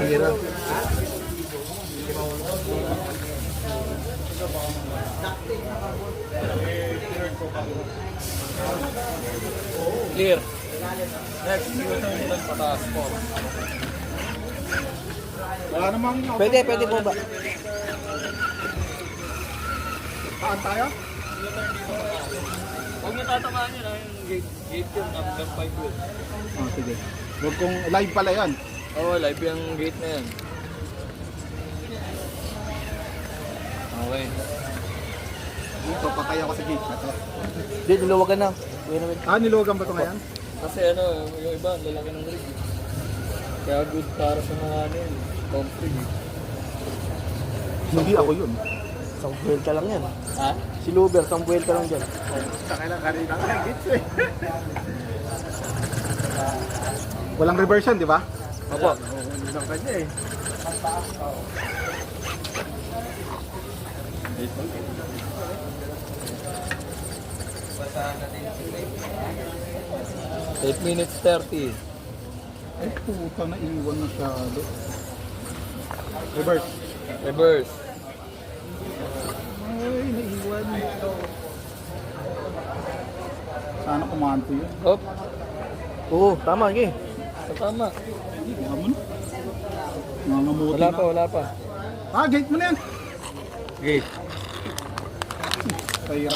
Tira. Clear. Next, U-turn pataas po. Wala namang... Pwede po ba? Saan tayo? Huwag niyo tatamaan yun, yung gate yun, after 5 yun. Oh, sige. Huwag kong live pala yan. Oo, live yung gate na yan. Okay. Dito, patay ako sa gate na to. Hindi, niluwagan na. Wait a minute. Ah, niluwagan ba ito ngayon? Kasi ano, yung iba, lalaki ng rig. Kaya good para sa mga ano yun, config. Hindi ako yun. Isang buwelta lang yan. Ha? Si Luber, isang buwelta lang dyan. Sakay lang kanina ka gate eh. Walang reverse yan, di ba? Opo. Hindi lang kanya eh. 8 minutes 30. Ay, puta na iwan masyado. Reverse. Reverse. Ay, naiwan. Sana kumanto yun. Hop. Oo, tama, okay. Tama. Hindi mo na. Nangamuti Wala na. pa, wala pa. Ah, gate mo na yan. Gate. Kaya